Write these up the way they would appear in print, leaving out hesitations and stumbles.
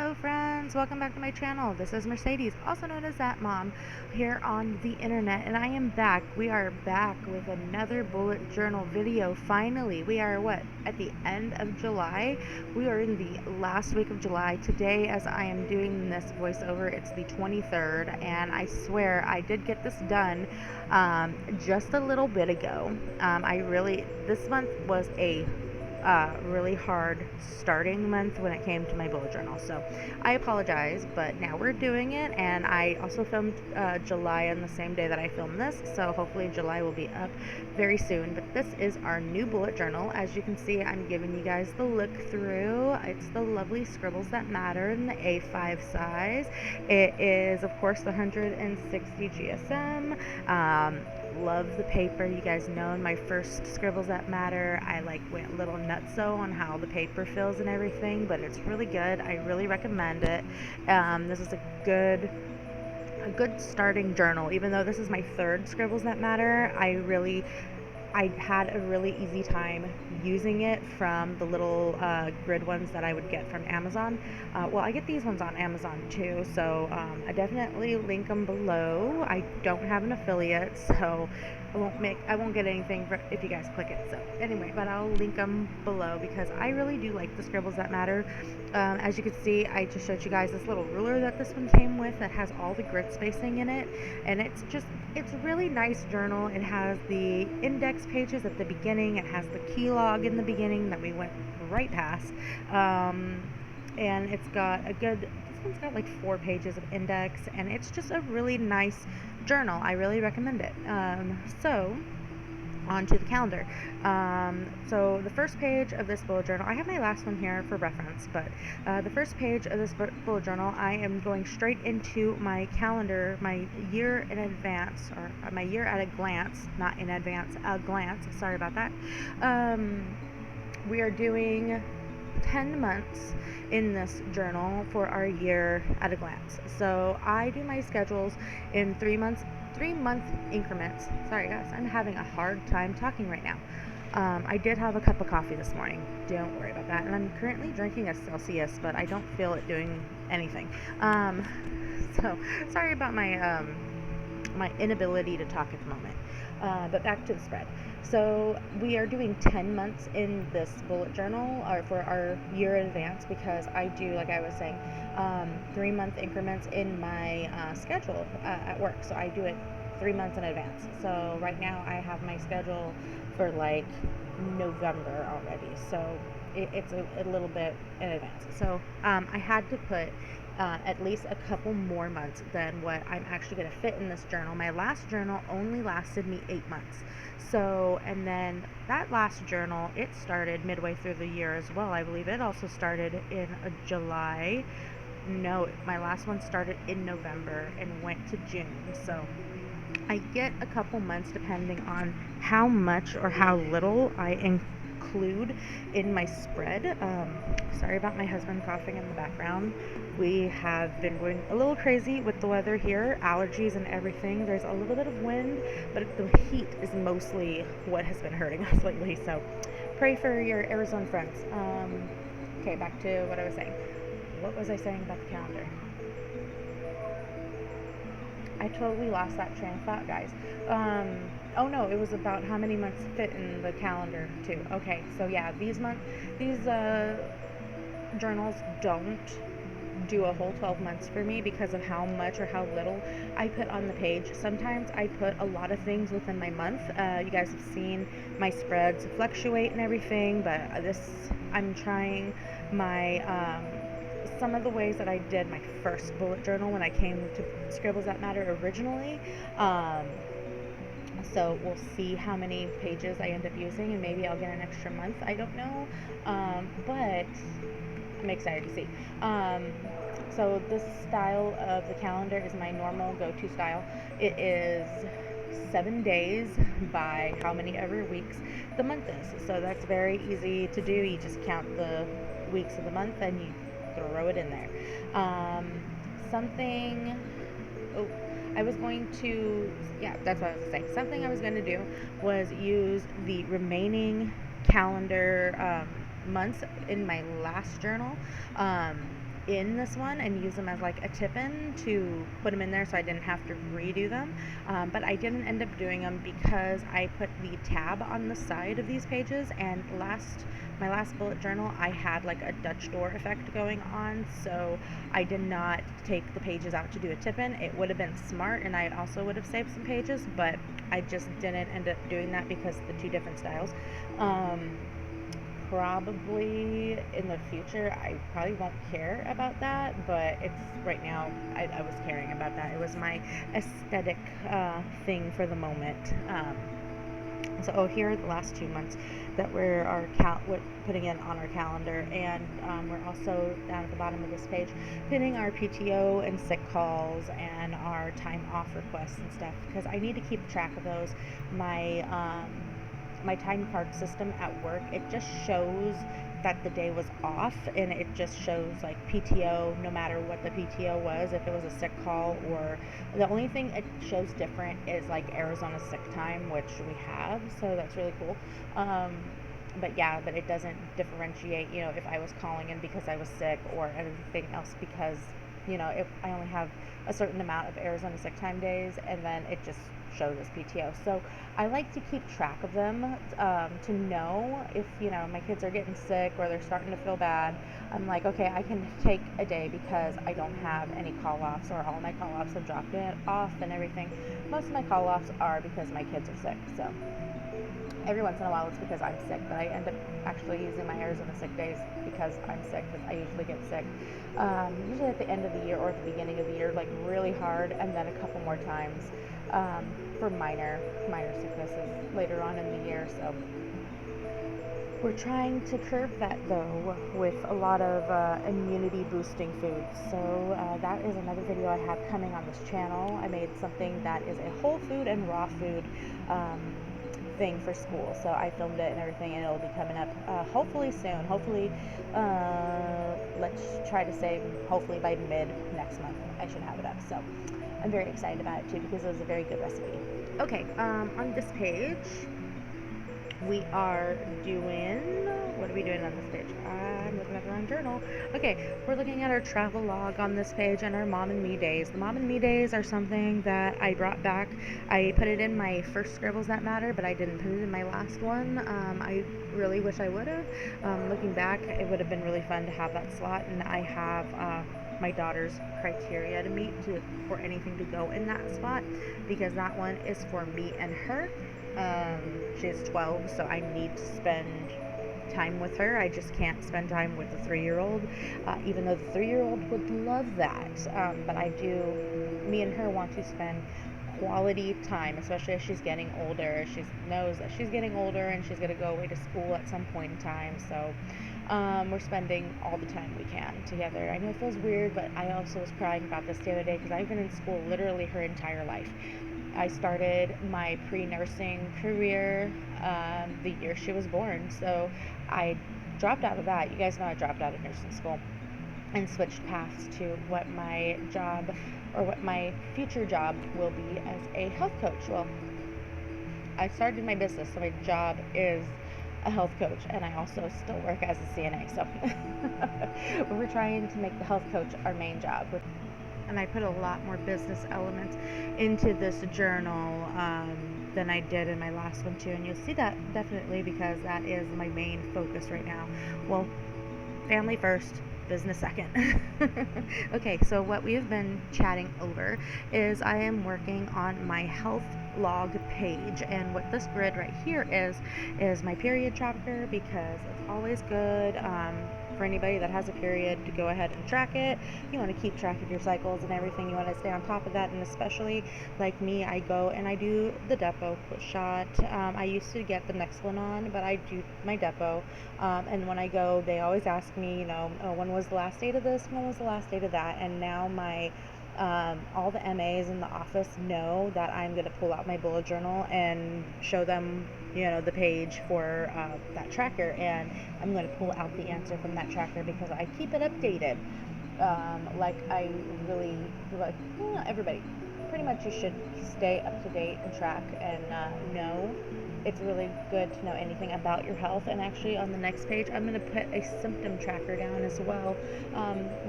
Hello friends, welcome back to my channel. This is Mercedes, also known as That Mom, here on the internet, and I am back. We are back with another bullet journal video. Finally, we are at the end of July. We are in the last week of July. Today, as I am doing this voiceover, it's the 23rd, and I swear I did get this done just a little bit ago. This month was a really hard starting month when it came to my bullet journal, so I apologize, but now we're doing it. And I also filmed July on the same day that I filmed this, so hopefully July will be up very soon. But this is our new bullet journal. As you can see, I'm giving you guys the look through. It's the lovely Scribbles That Matter in the A5 size. It is, of course, the 160 GSM. Love the paper. You guys know in my first Scribbles That Matter, I went a little nutso on how the paper feels and everything, but it's really good. I really recommend it. This is a good starting journal. Even though this is my third Scribbles That Matter, I had a really easy time using it from the little grid ones that I would get from Amazon. Well, I get these ones on Amazon too, so I definitely link them below. I don't have an affiliate, so I won't get anything if you guys click it. So anyway, but I'll link them below because I really do like the Scribbles That Matter. As you can see, I just showed you guys this little ruler that this one came with that has all the grid spacing in it, and it's a really nice journal. It has the index pages at the beginning. It has the keylog in the beginning that we went right past, and it's got this one's got 4 pages of index, and it's just a really nice journal. I really recommend it. So on to the calendar. So the first page of this bullet journal, I have my last one here for reference, but the first page of this bullet journal, I am going straight into my calendar, my year in advance, or my year at a glance, not in advance, a glance, sorry about that. We are doing 10 months in this journal for our year at a glance. So I do my schedules in 3-month increments. Sorry guys, I'm having a hard time talking right now. I did have a cup of coffee this morning, don't worry about that, and I'm currently drinking a Celsius, but I don't feel it doing anything. So sorry about my my inability to talk at the moment. But back to the spread. So we are doing 10 months in this bullet journal, or for our year in advance, because I do, like I was saying, 3-month increments in my schedule at work. So I do it 3 months in advance. So right now I have my schedule for November already. So it's a little bit in advance. So I had to put at least a couple more months than what I'm actually going to fit in this journal. My last journal only lasted me 8 months. So, and then that last journal, it started midway through the year as well. I believe it also started in July. No, my last one started in November and went to June. So I get a couple months depending on how much or how little I include in my spread. Sorry about my husband coughing in the background. We have been going a little crazy with the weather here, allergies and everything. There's a little bit of wind, but the heat is mostly what has been hurting us lately. So pray for your Arizona friends. Okay, back to what I was saying. What was I saying about the calendar? I totally lost that train of thought, guys. Oh no, it was about how many months fit in the calendar too. Okay, so yeah, these journals don't do a whole 12 months for me because of how much or how little I put on the page. Sometimes I put a lot of things within my month. You guys have seen my spreads fluctuate and everything, but I'm trying my some of the ways that I did my first bullet journal when I came to Scribbles That Matter originally. So we'll see how many pages I end up using, and maybe I'll get an extra month. I don't know, but I'm excited to see. So this style of the calendar is my normal go-to style. It is 7 days by how many ever weeks the month is. So that's very easy to do. You just count the weeks of the month and you throw it in there. That's what I was saying. Something I was going to do was use the remaining calendar months in my last journal in this one and use them as like a tip-in to put them in there so I didn't have to redo them, but I didn't end up doing them because I put the tab on the side of these pages, and my last bullet journal I had like a Dutch door effect going on, so I did not take the pages out to do a tip-in. It would have been smart and I also would have saved some pages, but I just didn't end up doing that because of the two different styles. Probably in the future I probably won't care about that, but it's right now I was caring about that. It was my aesthetic thing for the moment. So here are the last 2 months that we're putting in on our calendar, and we're also down at the bottom of this page putting our PTO and sick calls and our time off requests and stuff, because I need to keep track of those. My time card system at work, it just shows that the day was off, and it just shows like PTO no matter what the PTO was, if it was a sick call, or the only thing it shows different is like Arizona sick time, which we have, so that's really cool. But it doesn't differentiate, if I was calling in because I was sick or anything else, because if I only have a certain amount of Arizona sick time days, and then it just shows as PTO. So I like to keep track of them, to know if my kids are getting sick or they're starting to feel bad. I'm like, okay, I can take a day because I don't have any call-offs, or all my call-offs have dropped it off and everything. Most of my call-offs are because my kids are sick, so every once in a while it's because I'm sick, but I end up actually using my Arizona sick days because I'm sick, because I usually get sick usually at the end of the year or at the beginning of the year, like really hard, and then a couple more times for minor sicknesses later on in the year. So we're trying to curb that though with a lot of immunity boosting foods. So that is another video I have coming on this channel. I made something that is a whole food and raw food thing for school, so I filmed it and everything, and it'll be coming up hopefully soon. Hopefully, let's try to say hopefully by mid next month I should have it up. So I'm very excited about it too, because it was a very good recipe. Okay, on this page we are doing, what are we doing on this page? I'm looking at the wrong journal. Okay, we're looking at our travel log on this page and our Mom and Me days. The Mom and Me days are something that I brought back. I put it in my first Scribbles That Matter, but I didn't put it in my last one. I really wish I would have. Looking back, it would have been really fun to have that slot, and I have my daughter's criteria to meet for anything to go in that spot, because that one is for me and her. She's 12, so I need to spend time with her. I just can't spend time with the 3-year-old, even though the 3-year-old would love that. But me and her want to spend quality time, especially as she's getting older. She knows that she's getting older and she's going to go away to school at some point in time, so we're spending all the time we can together. I know it feels weird, but I also was crying about this the other day, because I've been in school literally her entire life. I started my pre-nursing career the year she was born, so I dropped out of that. You guys know I dropped out of nursing school and switched paths to what my job, or what my future job will be, as a health coach. Well, I started my business, so my job is a health coach, and I also still work as a CNA, so we're trying to make the health coach our main job. And I put a lot more business elements into this journal than I did in my last one too, and you'll see that definitely, because that is my main focus right now. Well, family first, business second. Okay, so what we have been chatting over is I am working on my health log page, and what this grid right here is my period tracker, because it's always good for anybody that has a period to go ahead and track it. You want to keep track of your cycles and everything. You want to stay on top of that, and especially like me, I go and I do the depot shot. I used to get the next one on, but I do my depot, and when I go, they always ask me, oh, when was the last date of this, when was the last date of that, and now my all the MAs in the office know that I'm going to pull out my bullet journal and show them, the page for that tracker, and I'm going to pull out the answer from that tracker, because I keep it updated. Like I really, like, everybody, pretty much you should stay up to date and track and know it's really good to know anything about your health. And actually, on the next page, I'm going to put a symptom tracker down as well,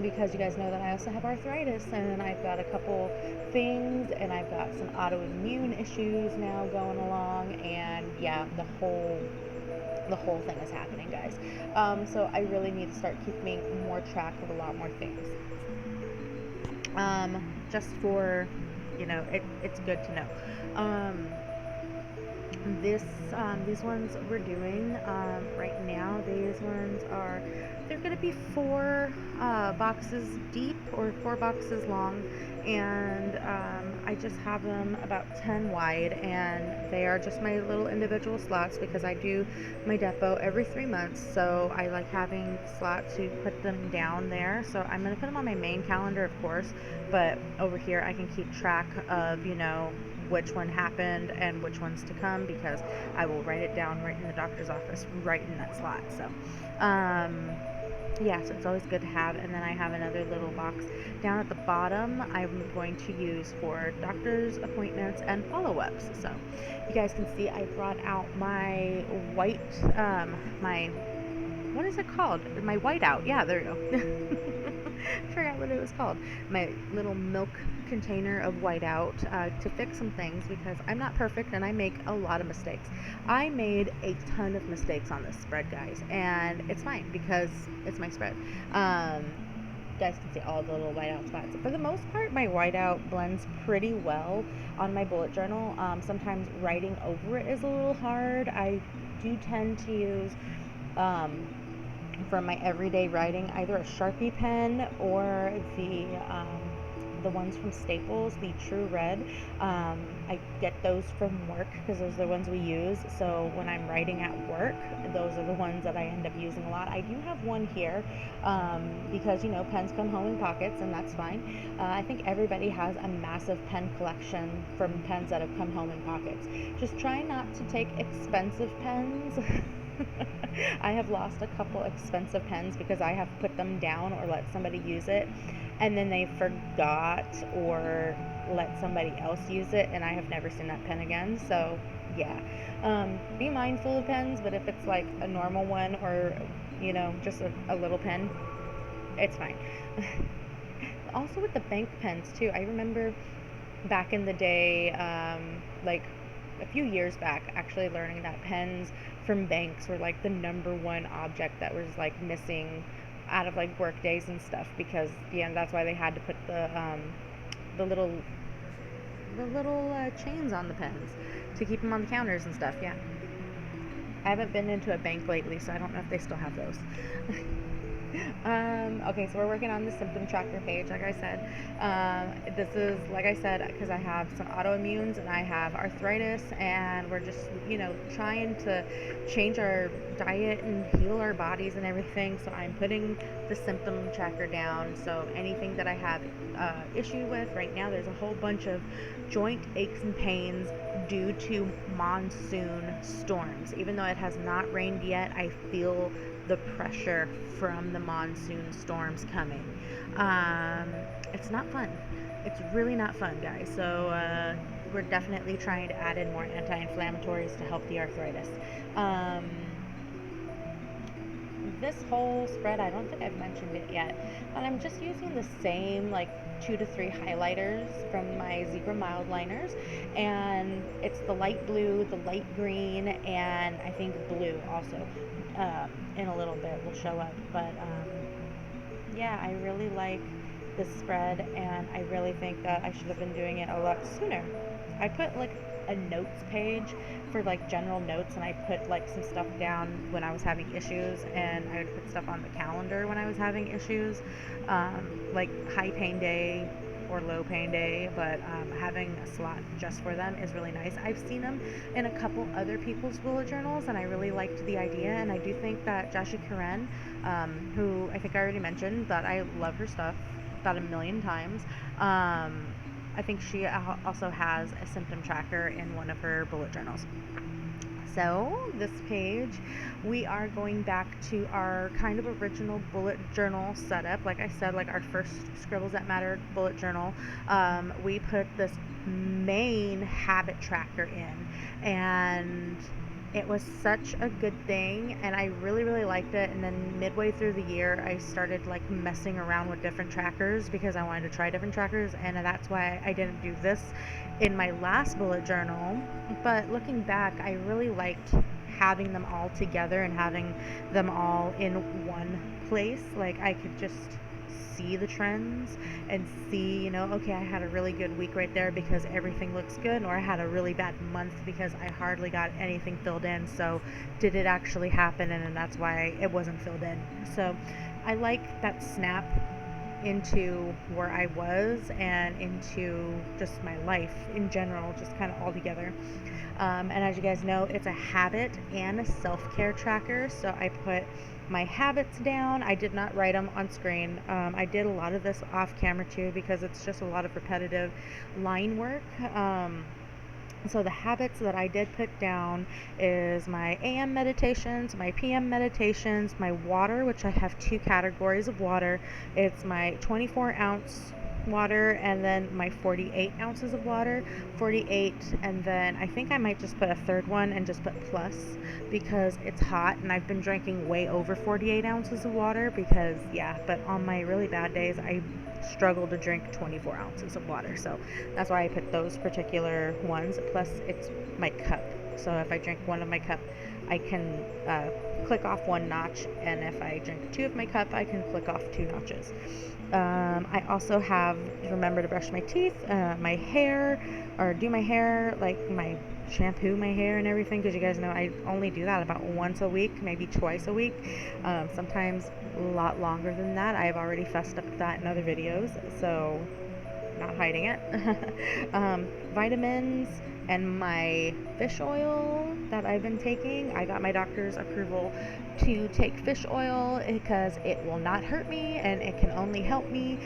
because you guys know that I also have arthritis, and I've got a couple things, and I've got some autoimmune issues now going along, and yeah, the whole thing is happening, guys. So I really need to start keeping more track of a lot more things. Just for, it's good to know. These ones we're doing right now. These ones they're going to be 4 boxes deep, or 4 boxes long, and I just have them about 10 wide, and they are just my little individual slots because I do my depot every 3 months, so I like having slots to put them down there. So I'm going to put them on my main calendar, of course, but over here I can keep track of, which one happened and which ones to come, because I will write it down right in the doctor's office, right in that slot. So, yeah, so it's always good to have. And then I have another little box down at the bottom I'm going to use for doctor's appointments and follow-ups. So you guys can see I brought out my white, what is it called? My whiteout. Yeah, there you go. I forgot what it was called. My little milk container of whiteout to fix some things, because I'm not perfect and I make a lot of mistakes. I made a ton of mistakes on this spread, guys, and it's fine because it's my spread. You guys can see all the little whiteout spots. For the most part, my whiteout blends pretty well on my bullet journal. Sometimes writing over it is a little hard. I do tend to use for my everyday writing either a Sharpie pen or the ones from Staples, the TRU RED. I get those from work because those are the ones we use. So when I'm writing at work, those are the ones that I end up using a lot. I do have one here because, pens come home in pockets, and that's fine. I think everybody has a massive pen collection from pens that have come home in pockets. Just try not to take expensive pens. I have lost a couple expensive pens because I have put them down or let somebody use it, and then they forgot or let somebody else use it, and I have never seen that pen again. So yeah, be mindful of pens, but if it's like a normal one or just a little pen, it's fine. Also with the bank pens too, I remember back in the day, like a few years back, actually learning that pens from banks were like the -- object that was like missing out of like work days and stuff, because that's why they had to put the little chains on the pens to keep them on the counters and stuff. Yeah, I haven't been into a bank lately, so I don't know if they still have those. Okay, so we're working on the symptom tracker page. Like I said, this is, like I said, because I have some autoimmunes and I have arthritis, and we're just, trying to change our diet and heal our bodies and everything. So I'm putting the symptom tracker down. So anything that I have issue with right now, there's a whole bunch of joint aches and pains due to monsoon storms. Even though it has not rained yet, I feel the pressure from the monsoon storms coming. It's not fun. It's really not fun, guys. So we're definitely trying to add in more anti-inflammatories to help the arthritis. This whole spread, I don't think I've mentioned it yet, but I'm just using the same like 2 to 3 highlighters from my Zebra Mildliners, and it's the light blue, the light green, and I think blue also. In a little bit will show up, but yeah, I really like this spread, and I really think that I should have been doing it a lot sooner. I put like a notes page for like general notes, and I put like some stuff down when I was having issues, and I would put stuff on the calendar when I was having issues, like high pain day or low pain day, but having a slot just for them is really nice. I've seen them in a couple other people's bullet journals, and I really liked the idea, and I do think that Joshi Karen, who I think I already mentioned that I love her stuff about a million times, I think she also has a symptom tracker in one of her bullet journals. So this page, we are going back to our kind of original bullet journal setup. Like I said, like our first Scribbles That Matter bullet journal, we put this main habit tracker in, and it was such a good thing, and I really, really liked it. And then midway through the year, I started like messing around with different trackers because I wanted to try different trackers, and that's why I didn't do this in my last bullet journal. But looking back, I really liked having them all together and having them all in one place. Like I could just see the trends and see, okay, I had a really good week right there because everything looks good, or I had a really bad month because I hardly got anything filled in. So did it actually happen? And that's why it wasn't filled in. So I like that snap into where I was and into just my life in general, just kind of all together. And as you guys know, it's a habit and a self-care tracker. So I put my habits down. I did not write them on screen. I did a lot of this off camera too because it's just a lot of repetitive line work. So the habits that I did put down is my AM meditations, my PM meditations, my water, which I have 2 categories of water. It's my 24-ounce water and then my 48 ounces of water. 48, and then I think I might just put a third one and just put plus because it's hot and I've been drinking way over 48 ounces of water because but on my really bad days I struggle to drink 24 ounces of water. So that's why I put those particular ones. Plus it's my cup. So if I drink one of my cup, I can click off 1 notch, and if I drink 2 of my cup, I can click off 2 notches. I also have to remember to brush my teeth, my hair, or do my hair, like my shampoo my hair and everything, because you guys know I only do that about once a week, maybe twice a week, sometimes a lot longer than that. I've already fessed up that in other videos, so not hiding it. Vitamins and my fish oil that I've been taking. I got my doctor's approval to take fish oil because it will not hurt me and it can only help me.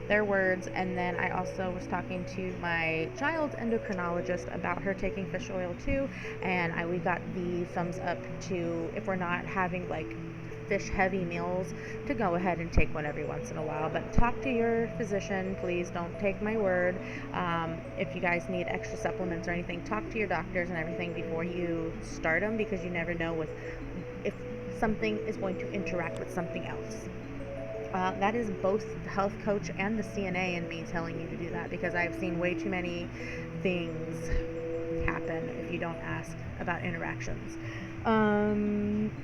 Their words. And then I also was talking to my child's endocrinologist about her taking fish oil too, and we got the thumbs up to, if we're not having like fish heavy meals, to go ahead and take one every once in a while. But talk to your physician, please. Don't take my word. If you guys need extra supplements or anything, talk to your doctors and everything before you start them, because you never know if something is going to interact with something else. That is both the health coach and the CNA in me telling you to do that, because I've seen way too many things happen if you don't ask about interactions.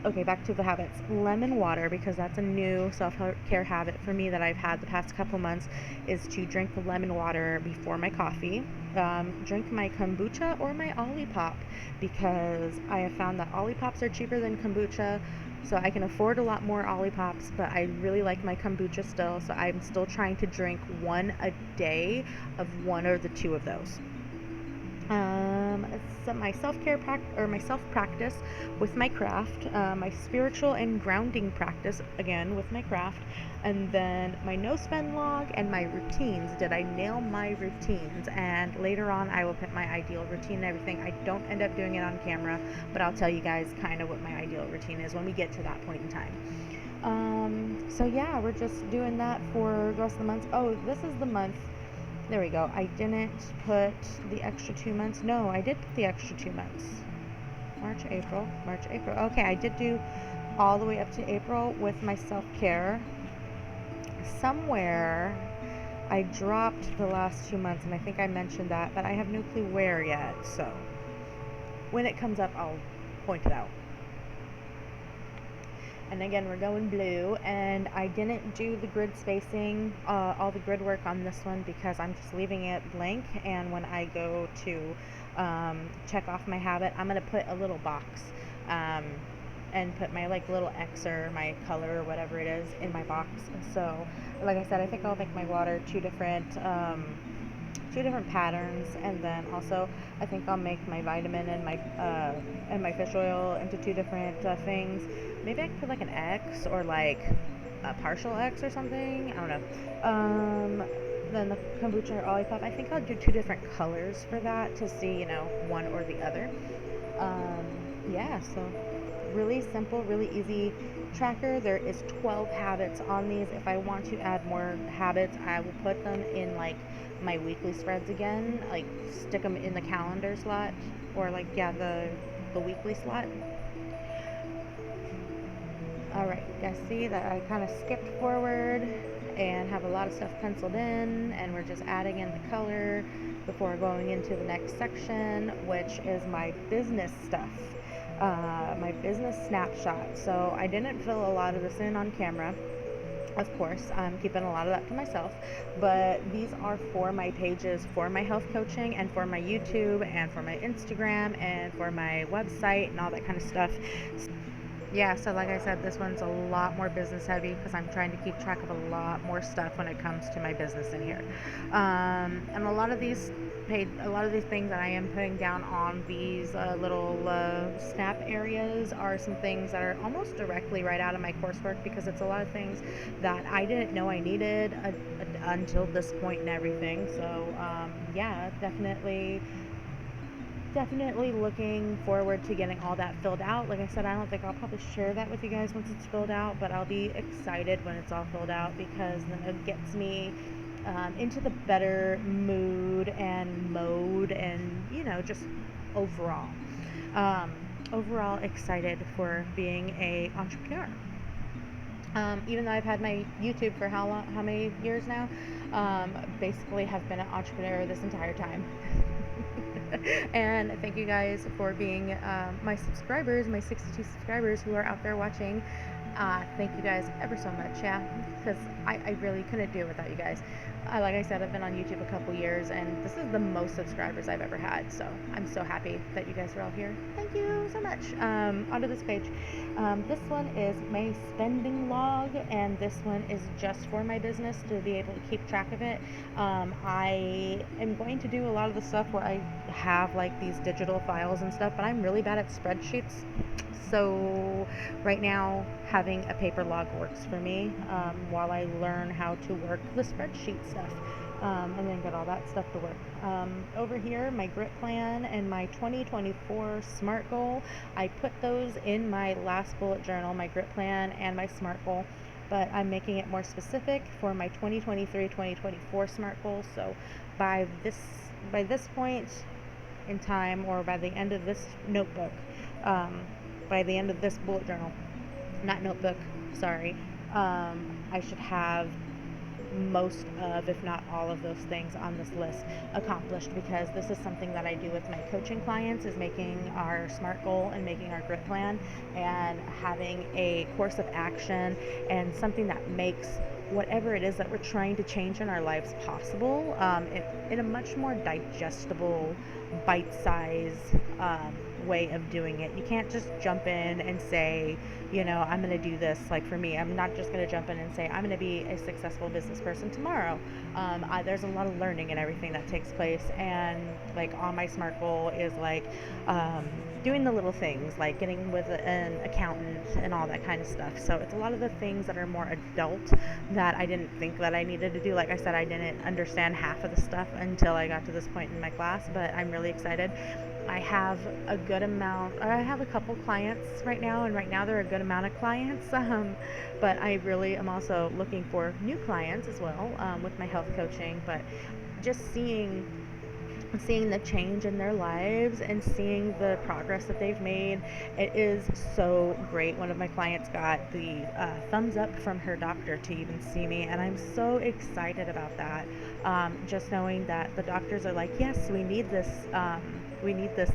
Okay, back to the habits. Lemon water, because that's a new self-care habit for me that I've had the past couple months, is to drink the lemon water before my coffee. Drink my kombucha or my Olipop, because I have found that Olipops are cheaper than kombucha, so I can afford a lot more Olipops, but I really like my kombucha still, so I'm still trying to drink one a day of one or the 2 of those. So my self-care my self-practice with my craft, my spiritual and grounding practice again with my craft, and then my no-spend log and my routines. Did I nail my routines? And later on I will put my ideal routine and everything. I don't end up doing it on camera, but I'll tell you guys kind of what my ideal routine is when we get to that point in time. So yeah, we're just doing that for the rest of the month. Oh, this is the month. There we go. I didn't put the extra 2 months. No, I did put the extra 2 months. March, April. Okay, I did do all the way up to April with my self-care. Somewhere I dropped the last 2 months, and I think I mentioned that, but I have no clue where yet. So when it comes up, I'll point it out. And again, we're going blue, and I didn't do the grid spacing, all the grid work on this one, because I'm just leaving it blank, and when I go to check off my habit, I'm going to put a little box and put my like little X or my color or whatever it is in my box. So like I said, I think I'll make my water two different patterns, and then also I think I'll make my vitamin and my fish oil into 2 different things. Maybe I could put like an X or like a partial X or something. I don't know. Then the kombucha or Olipop, I think I'll do 2 different colors for that to see, one or the other. So really simple, really easy tracker. There is 12 habits on these. If I want to add more habits, I will put them in like my weekly spreads again, like stick them in the calendar slot, or like the the weekly slot. Alright, you guys see that I kind of skipped forward and have a lot of stuff penciled in, and we're just adding in the color before going into the next section, which is my business stuff, my business snapshot. So I didn't fill a lot of this in on camera. Of course, I'm keeping a lot of that to myself, but these are for my pages, for my health coaching, and for my YouTube, and for my Instagram, and for my website, and all that kind of stuff. Yeah, so like I said, this one's a lot more business heavy because I'm trying to keep track of a lot more stuff when it comes to my business in here. And a lot of these things that I am putting down on these little snap areas are some things that are almost directly right out of my coursework, because it's a lot of things that I didn't know I needed until this point and everything. So yeah, definitely looking forward to getting all that filled out. Like I said, I don't think I'll probably share that with you guys once it's filled out, but I'll be excited when it's all filled out, because then it gets me into the better mood and mode, and just overall excited for being a entrepreneur. Even though I've had my YouTube for how many years now, basically have been an entrepreneur this entire time. And thank you guys for being my subscribers, my 62 subscribers who are out there watching. Thank you guys ever so much, yeah, because I really couldn't do it without you guys. Like I said, I've been on YouTube a couple years, and this is the most subscribers I've ever had, so I'm so happy that you guys are all here. Thank you so much. Onto this page. This one is my spending log, and this one is just for my business to be able to keep track of it. I am going to do a lot of the stuff where I have like these digital files and stuff, but I'm really bad at spreadsheets. So right now, having a paper log works for me while I learn how to work the spreadsheet stuff, and then get all that stuff to work. Over here, my grit plan and my 2024 SMART goal, I put those in my last bullet journal, my grit plan and my SMART goal, but I'm making it more specific for my 2023-2024 SMART goal. So by this point in time, or by the end of this notebook, by the end of this bullet journal, not notebook, sorry, I should have most of, if not all of those things on this list accomplished, because this is something that I do with my coaching clients, is making our SMART goal and making our grit plan and having a course of action and something that makes whatever it is that we're trying to change in our lives possible in a much more digestible, bite-sized way of doing it. You can't just jump in and say, I'm going to do this. Like for me, I'm not just going to jump in and say I'm going to be a successful business person tomorrow. There's a lot of learning and everything that takes place, and like on my SMART goal is like doing the little things, like getting with an accountant and all that kind of stuff. So it's a lot of the things that are more adult that I didn't think that I needed to do. Like I said, I didn't understand half of the stuff until I got to this point in my class, but I'm really excited. I have a good amount, I have a couple clients right now, and right now they're a good amount of clients, but I really am also looking for new clients as well with my health coaching. But just seeing the change in their lives and seeing the progress that they've made, it is so great. One of my clients got the thumbs up from her doctor to even see me, and I'm so excited about that. Just knowing that the doctors are like, yes, we need this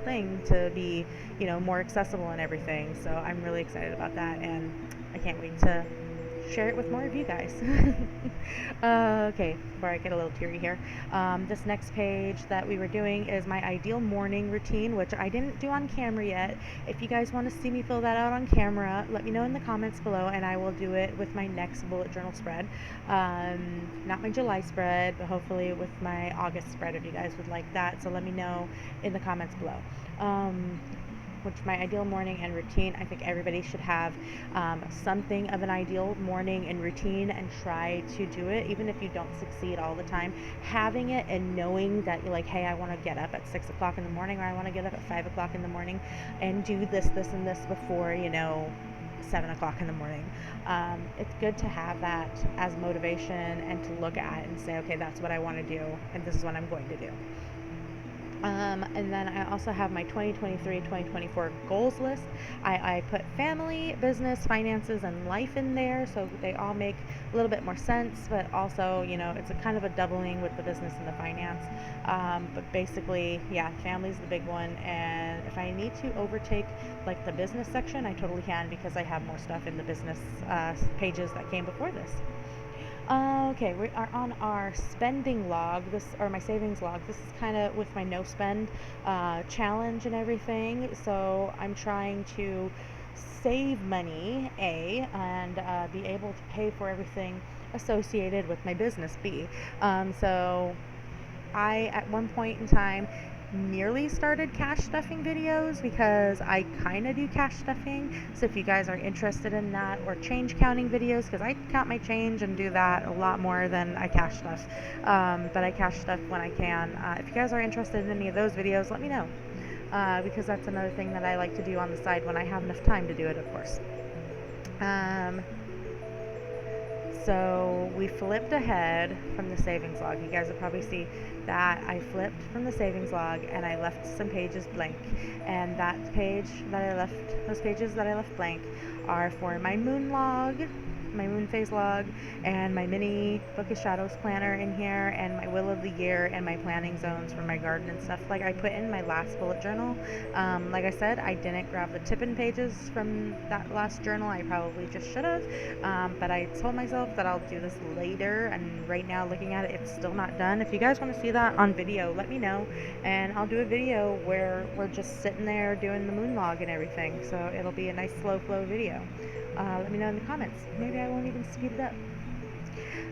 thing to be, more accessible and everything. So I'm really excited about that, and I can't wait to share it with more of you guys. Okay, before I get a little teary here, this next page that we were doing is my ideal morning routine, which I didn't do on camera yet. If you guys want to see me fill that out on camera, let me know in the comments below, and I will do it with my next bullet journal spread. Not my July spread, but hopefully with my August spread, if you guys would like that. So let me know in the comments below. Which my ideal morning and routine, I think everybody should have something of an ideal morning and routine, and try to do it, even if you don't succeed all the time. Having it and knowing that you're like, hey, I want to get up at 6 o'clock in the morning, or I want to get up at 5 o'clock in the morning and do this and this before 7 o'clock in the morning. It's good to have that as motivation and to look at and say, okay, that's what I want to do, and this is what I'm going to do. And then I also have my 2023-2024 goals list. I put family, business, finances, and life in there, so they all make a little bit more sense, but also, it's a kind of a doubling with the business and the finance. But basically, yeah, family's the big one, and if I need to overtake like the business section, I totally can, because I have more stuff in the business pages that came before this. Okay, we are on our spending log, or my savings log. This is kind of with my no spend challenge and everything. So I'm trying to save money, and be able to pay for everything associated with my business, B. So I, at one point in time, nearly started cash stuffing videos, because I kind of do cash stuffing. So if you guys are interested in that, or change counting videos, because I count my change and do that a lot more than I cash stuff. But I cash stuff when I can. If you guys are interested in any of those videos, let me know, because that's another thing that I like to do on the side when I have enough time to do it, of course. So we flipped ahead from the savings log. You guys will probably see that I flipped from the savings log and I left some pages blank. And those pages that I left blank are for my moon log, my moon phase log, and my mini Book of Shadows planner in here, and my Will of the Year, and my planning zones for my garden and stuff like I put in my last bullet journal. Like I said, I didn't grab the tip-in pages from that last journal. I probably just should have, but I told myself that I'll do this later, and right now, looking at it, it's still not done. If you guys want to see that on video, let me know, and I'll do a video where we're just sitting there doing the moon log and everything, so it'll be a nice slow flow video. Let me know in the comments. Maybe I won't even speed it up.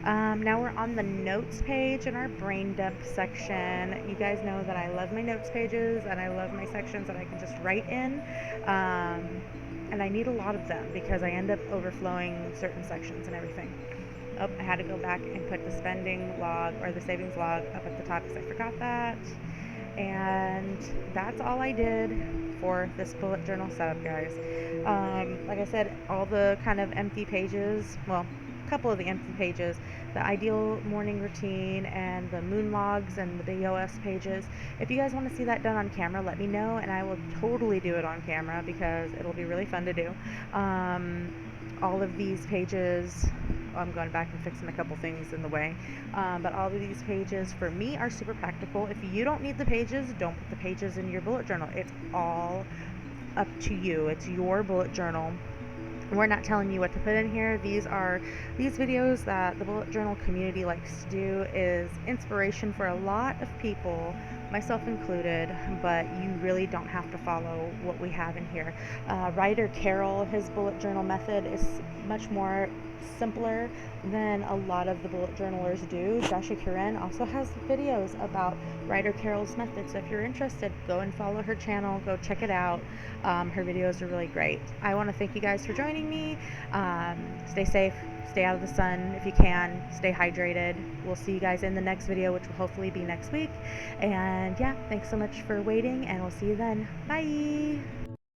Now we're on the notes page in our brain dump section. You guys know that I love my notes pages, and I love my sections that I can just write in. And I need a lot of them, because I end up overflowing certain sections and everything. Oh, I had to go back and put the spending log, or the savings log, up at the top, because I forgot that. And that's all I did for this bullet journal setup, guys. Like I said, all the kind of empty pages, well, a couple of the empty pages, the ideal morning routine, and the moon logs, and the big OS pages. If you guys want to see that done on camera, let me know, and I will totally do it on camera, because it'll be really fun to do. All of these pages, I'm going back and fixing a couple things in the way, but all of these pages for me are super practical. If you don't need the pages, don't put the pages in your bullet journal. It's all up to you. It's your bullet journal. We're not telling you what to put in here. These videos that the bullet journal community likes to do is inspiration for a lot of people, myself included, but you really don't have to follow what we have in here. Writer Carol, his bullet journal method is much more simpler than a lot of the bullet journalers do. Joshua Kuren also has videos about Writer Carol's method, so if you're interested, go and follow her channel, go check it out. Her videos are really great. I want to thank you guys for joining me. Stay safe, stay out of the sun if you can, stay hydrated. We'll see you guys in the next video, which will hopefully be next week. And yeah, thanks so much for waiting, and we'll see you then. Bye!